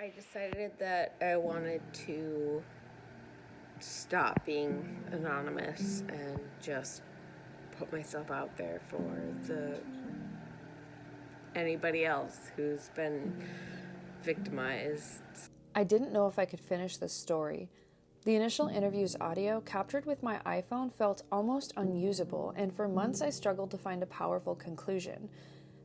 I decided that I wanted to stop being anonymous and just put myself out there for anybody else who's been victimized. I didn't know if I could finish this story. The initial interview's audio, captured with my iPhone, felt almost unusable, and for months I struggled to find a powerful conclusion.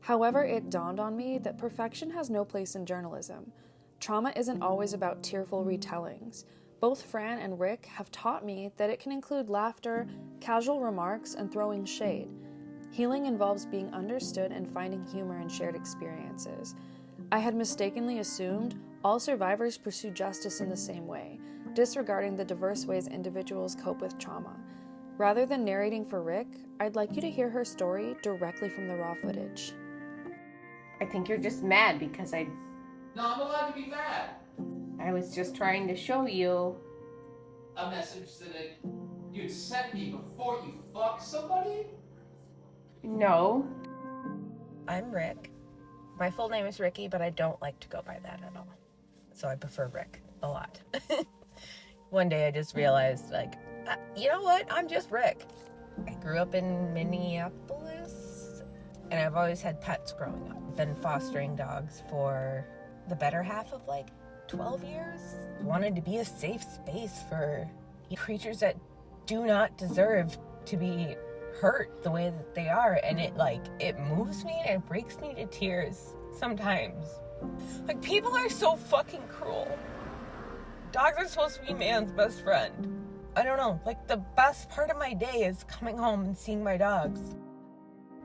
However, it dawned on me that perfection has no place in journalism. Trauma isn't always about tearful retellings. Both Fran and Rick have taught me that it can include laughter, casual remarks, and throwing shade. Healing involves being understood and finding humor in shared experiences. I had mistakenly assumed all survivors pursue justice in the same way, disregarding the diverse ways individuals cope with trauma. Rather than narrating for Rick, I'd like you to hear her story directly from the raw footage. I think you're just mad because No, I'm allowed to be mad. I was just trying to show you. A message that you'd sent me before you fuck somebody? No. I'm Rick. My full name is Ricky, but I don't like to go by that at all. So I prefer Rick a lot. One day I just realized, you know what? I'm just Rick. I grew up in Minneapolis, and I've always had pets growing up. Been fostering dogs for the better half of 12 years. Wanted to be a safe space for creatures that do not deserve to be hurt the way that they are, and it moves me and it breaks me to tears sometimes. People are so fucking cruel. Dogs are supposed to be man's best friend. I don't know, the best part of my day is coming home and seeing my dogs.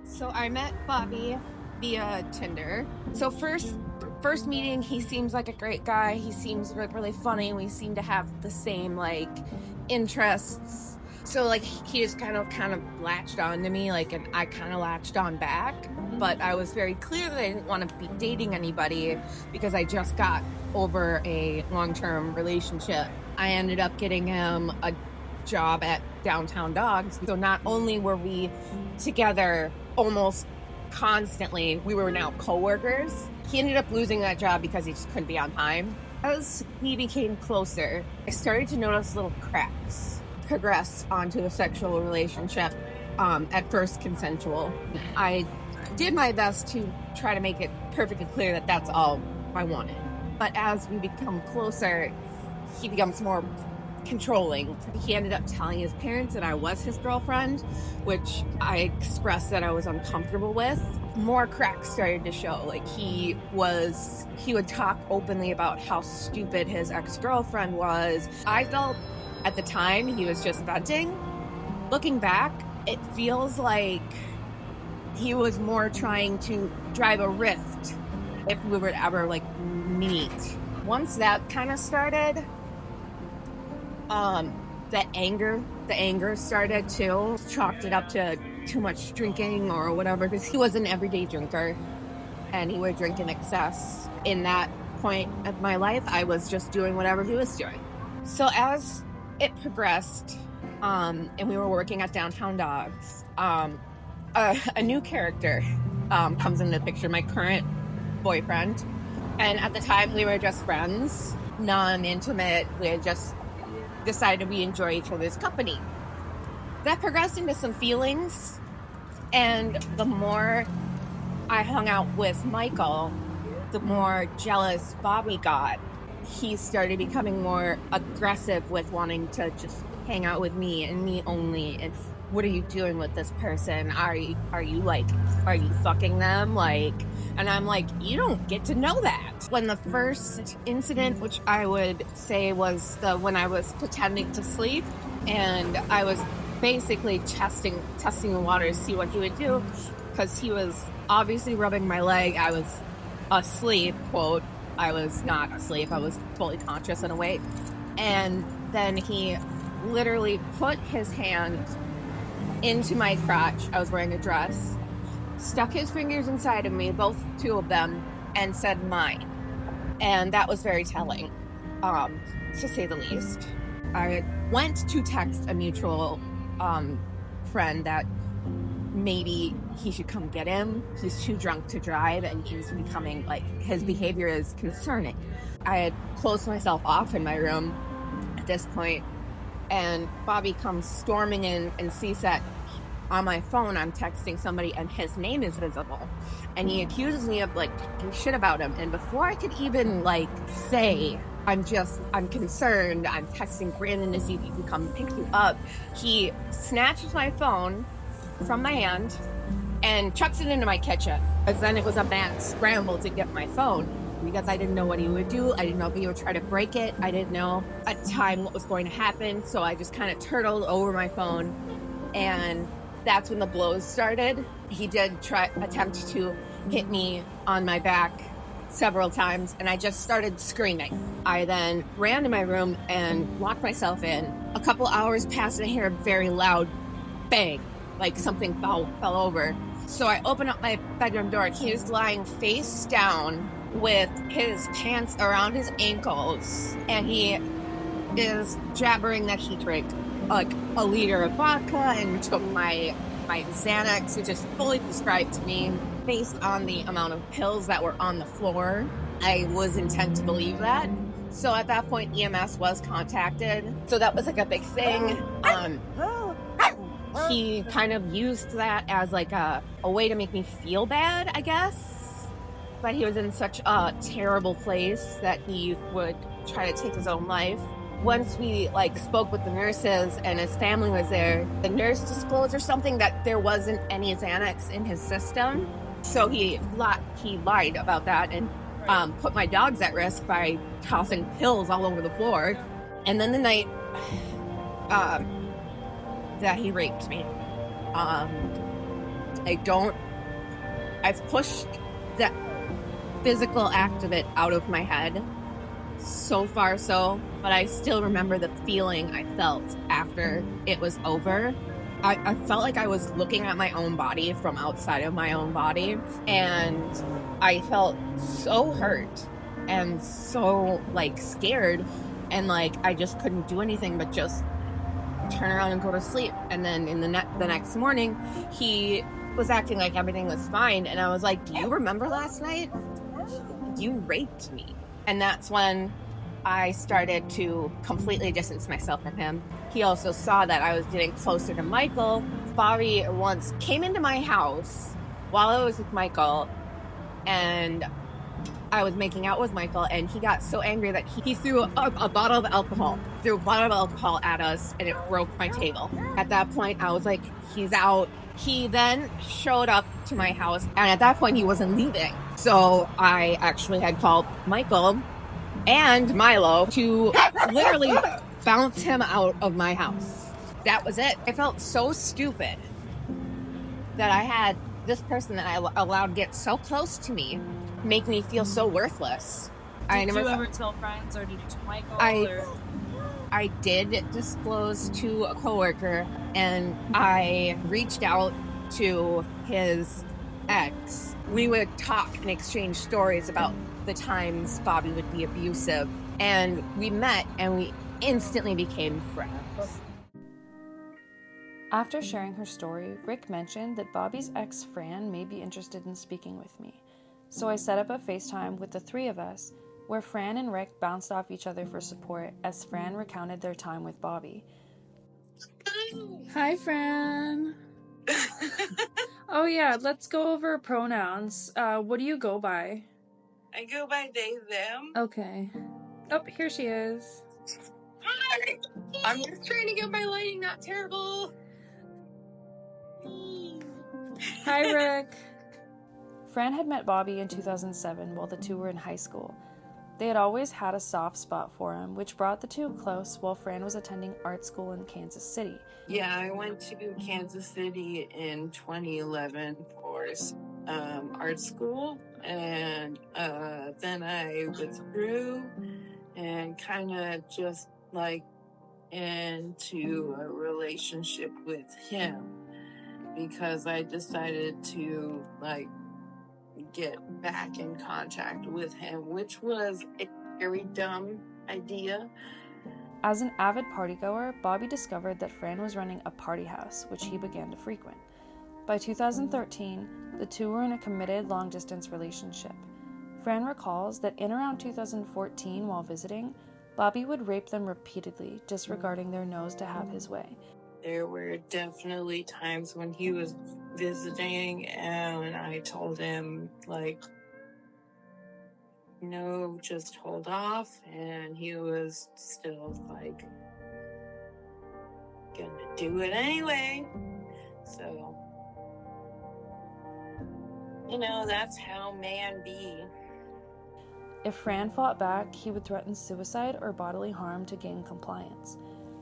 So I met Bobby via Tinder. So first meeting, he seems like a great guy. He seems really funny. We seem to have the same interests. So he just kind of latched on to me, and I kind of latched on back. But I was very clear that I didn't want to be dating anybody because I just got over a long-term relationship. I ended up getting him a job at Downtown Dogs. So not only were we together almost constantly, we were now co-workers. He ended up losing that job because he just couldn't be on time. As we became closer, I started to notice little cracks progress onto the sexual relationship, at first consensual. I did my best to try to make it perfectly clear that that's all I wanted. But as we become closer, he becomes more controlling. He ended up telling his parents that I was his girlfriend, which I expressed that I was uncomfortable with. More cracks started to show. He would talk openly about how stupid his ex-girlfriend was. I felt at the time he was just venting. Looking back, it feels like he was more trying to drive a rift if we were to ever meet. Once that kind of started, the anger started too. Chalked it up to too much drinking or whatever, because he was an everyday drinker and he would drink in excess. In that point of my life, I was just doing whatever he was doing. So as it progressed, and we were working at Downtown Dogs, a new character comes into the picture, my current boyfriend. And at the time, we were just friends, non-intimate. We had just decided we enjoy each other's company. That progressed into some feelings, and the more I hung out with Michael, the more jealous Bobby got. He started becoming more aggressive with wanting to just hang out with me and me only. And what are you doing with this person? Are you fucking them? And I'm you don't get to know that. When the first incident, which I would say was when I was pretending to sleep, and I was basically testing the water to see what he would do, because he was obviously rubbing my leg. I was asleep, quote. I was not asleep. I was fully conscious and awake. And then he literally put his hand into my crotch. I was wearing a dress. Stuck his fingers inside of me, two of them, and said mine. And that was very telling, to say the least. I went to text a mutual friend that maybe he should come get him. He's too drunk to drive, and he's becoming, like, his behavior is concerning. I had closed myself off in my room at this point, and Bobby comes storming in and sees that on my phone I'm texting somebody and his name is visible, and he accuses me of, like, talking shit about him. And before I could even, like, say I'm concerned, I'm texting Brandon to see if he can come pick you up, he snatches my phone from my hand and chucks it into my kitchen. Because then it was a mad scramble to get my phone, because I didn't know what he would do. I didn't know if he would try to break it. I didn't know at the time what was going to happen. So I just kind of turtled over my phone, and that's when the blows started. He did attempt to hit me on my back several times, and I just started screaming. I then ran to my room and locked myself in. A couple hours passed, and I hear a very loud bang, like something fell over. So I open up my bedroom door, and he is lying face down with his pants around his ankles, and he is jabbering that he drank like a liter of vodka and took my Xanax, which is fully prescribed to me based on the amount of pills that were on the floor. I was intent to believe that. So at that point, EMS was contacted. So that was like a big thing. He kind of used that as like a way to make me feel bad, I guess. But he was in such a terrible place that he would try to take his own life. Once we spoke with the nurses and his family was there, the nurse disclosed or something that there wasn't any Xanax in his system. So he lied about that and put my dogs at risk by tossing pills all over the floor. And then the night that he raped me, I've pushed that physical act of it out of my head so far so, but I still remember the feeling I felt after it was over. I felt like I was looking at my own body from outside of my own body, and I felt so hurt and so scared, and I just couldn't do anything but just turn around and go to sleep. And then in the next morning, he was acting like everything was fine, and I was like, do you remember last night? You raped me. And that's when I started to completely distance myself from him. He also saw that I was getting closer to Michael. Bobby once came into my house while I was with Michael, and I was making out with Michael, and he got so angry that he threw a bottle of alcohol at us, and it broke my table. At that point, I was like, he's out. He then showed up to my house, and at that point, he wasn't leaving. So I actually had called Michael and Milo to literally bounce him out of my house. That was it. I felt so stupid that I had this person that I allowed get so close to me make me feel so worthless. Did you ever tell friends, or did you tell Michael? I did disclose to a coworker, and I reached out to his ex. We would talk and exchange stories about the times Bobby would be abusive, and we met and we instantly became friends. After sharing her story, Rick mentioned that Bobby's ex, Fran, may be interested in speaking with me. So I set up a FaceTime with the three of us, where Fran and Rick bounced off each other for support as Fran recounted their time with Bobby. Hi, Fran. Oh yeah, let's go over pronouns. What do you go by? I go by they, them. Okay. Oh, here she is. Hi. I'm just trying to get my lighting not terrible. Hi, Rick. Fran had met Bobby in 2007 while the two were in high school. They had always had a soft spot for him, which brought the two close while Fran was attending art school in Kansas City. Yeah, I went to Kansas City in 2011 for art school, and then I withdrew and kind of just into a relationship with him because I decided to get back in contact with him, which was a very dumb idea. As an avid partygoer, Bobby discovered that Fran was running a party house, which he began to frequent. By 2013, the two were in a committed long-distance relationship. Fran recalls that in around 2014, while visiting, Bobby would rape them repeatedly, disregarding their no's to have his way. There were definitely times when he was visiting and I told him, like, no, just hold off. And he was still, like, gonna do it anyway. So, you know, that's how man be. If Fran fought back, he would threaten suicide or bodily harm to gain compliance.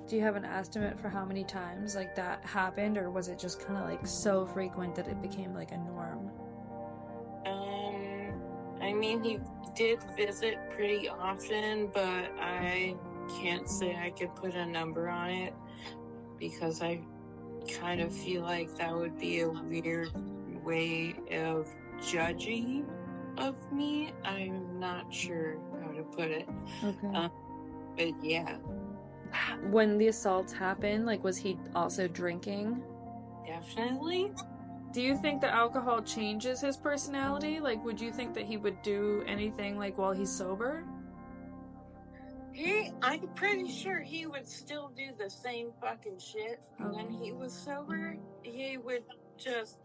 Do you have an estimate for how many times like that happened, or was it just kind of like so frequent that it became like a norm? I mean, he did visit pretty often, but I can't say I could put a number on it because I kind of feel like that would be a weird way of judging of me. I'm not sure how to put it. Okay. But yeah. When the assaults happened, like, was he also drinking? Definitely. Do you think that alcohol changes his personality? Like, would you think that he would do anything like while he's sober? I'm pretty sure he would still do the same fucking shit. When he was sober, he would just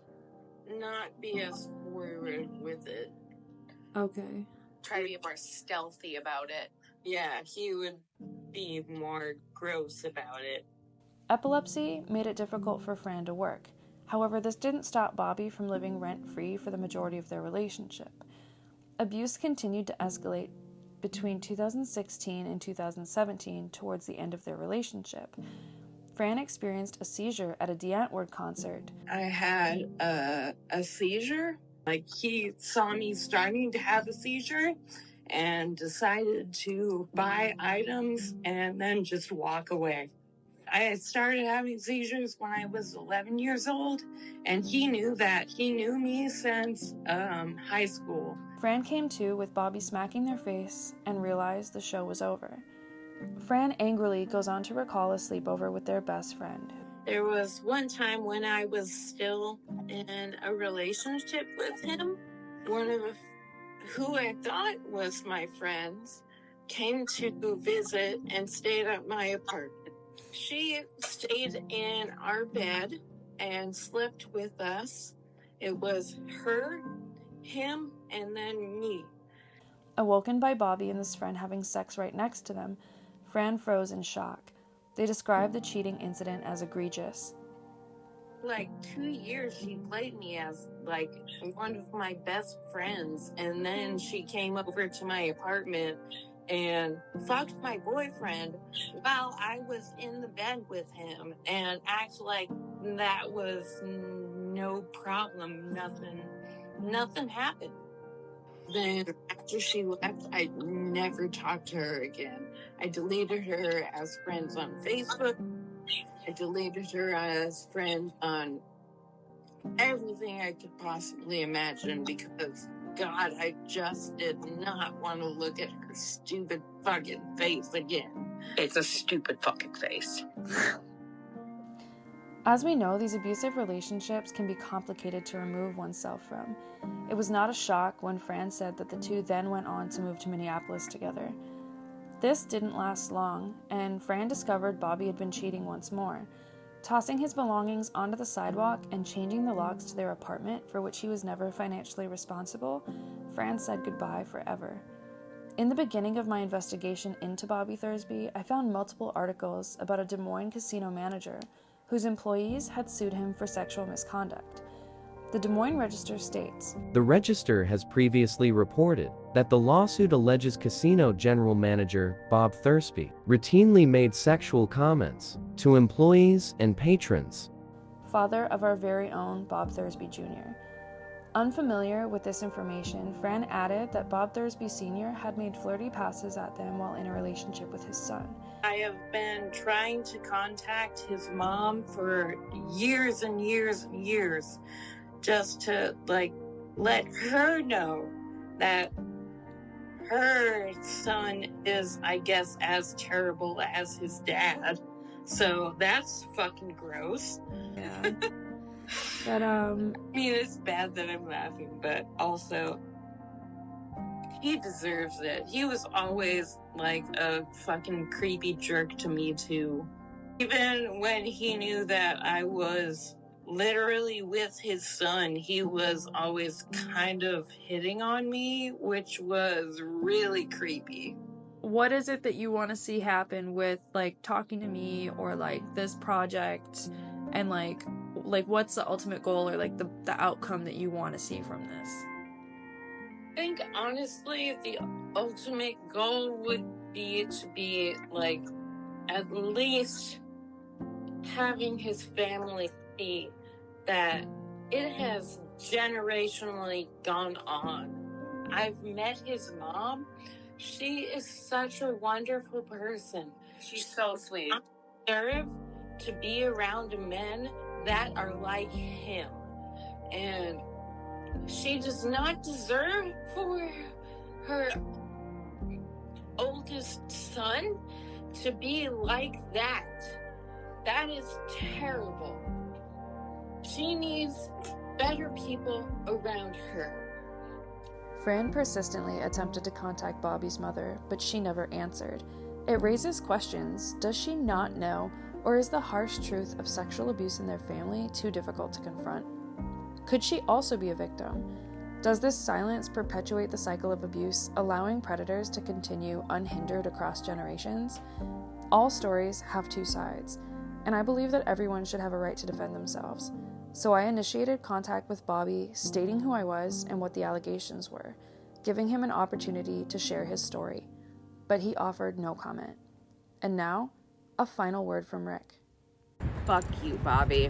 not be as forward with it. Okay. Try to be more stealthy about it. Yeah, he would be more gross about it. Epilepsy made it difficult for Fran to work. However, this didn't stop Bobby from living rent-free for the majority of their relationship. Abuse continued to escalate between 2016 and 2017 towards the end of their relationship. Fran experienced a seizure at a DeAntwoord concert. I had a seizure. Like, he saw me starting to have a seizure and decided to buy items and then just walk away. I had started having seizures when I was 11 years old, and he knew that. He knew me since high school. Fran came to with Bobby smacking their face and realized the show was over. Fran angrily goes on to recall a sleepover with their best friend. There was one time when I was still in a relationship with him. One of who I thought was my friends came to visit and stayed at my apartment. She stayed in our bed and slept with us. It was her, him, and then me. Awoken by Bobby and this friend having sex right next to them, Fran froze in shock. They described the cheating incident as egregious. Like 2 years she played me as like one of my best friends, and then she came over to my apartment and fucked my boyfriend while I was in the bed with him and act like that was no problem. Nothing happened. Then after she left, I never talked to her again. I deleted her as friends on Facebook. I deleted her as friend on everything I could possibly imagine because, God, I just did not want to look at her stupid fucking face again. It's a stupid fucking face. As we know, these abusive relationships can be complicated to remove oneself from. It was not a shock when Fran said that the two then went on to move to Minneapolis together. This didn't last long, and Fran discovered Bobby had been cheating once more. Tossing his belongings onto the sidewalk and changing the locks to their apartment, for which he was never financially responsible, Fran said goodbye forever. In the beginning of my investigation into Bobby Thursby, I found multiple articles about a Des Moines casino manager whose employees had sued him for sexual misconduct. The Des Moines Register states, "The Register has previously reported that the lawsuit alleges casino general manager Bob Thursby routinely made sexual comments to employees and patrons." Father of our very own Bob Thursby Jr. Unfamiliar with this information, Fran added that Bob Thursby Sr. had made flirty passes at them while in a relationship with his son. I have been trying to contact his mom for years and years and years just to, like, let her know that her son is, I guess, as terrible as his dad. So that's fucking gross. Yeah. But I mean, it's bad that I'm laughing, but also he deserves it. He was always like a fucking creepy jerk to me too. Even when he knew that I was literally with his son, he was always kind of hitting on me, which was really creepy. what is it that you want to see happen with like talking to me or like this project, and like what's the ultimate goal or like the outcome that you want to see from this? I think honestly the ultimate goal would be to be like at least having his family see that it has generationally gone on. I've met his mom. She is such a wonderful person. She's so sweet. I deserve to be around men that are like him. And she does not deserve for her oldest son to be like that. That is terrible. She needs better people around her. Fran persistently attempted to contact Bobby's mother, but she never answered. It raises questions. Does she not know, or is the harsh truth of sexual abuse in their family too difficult to confront? Could she also be a victim? Does this silence perpetuate the cycle of abuse, allowing predators to continue unhindered across generations? All stories have two sides, and I believe that everyone should have a right to defend themselves. So I initiated contact with Bobby, stating who I was and what the allegations were, giving him an opportunity to share his story. But he offered no comment. And now, a final word from Rick. Fuck you, Bobby.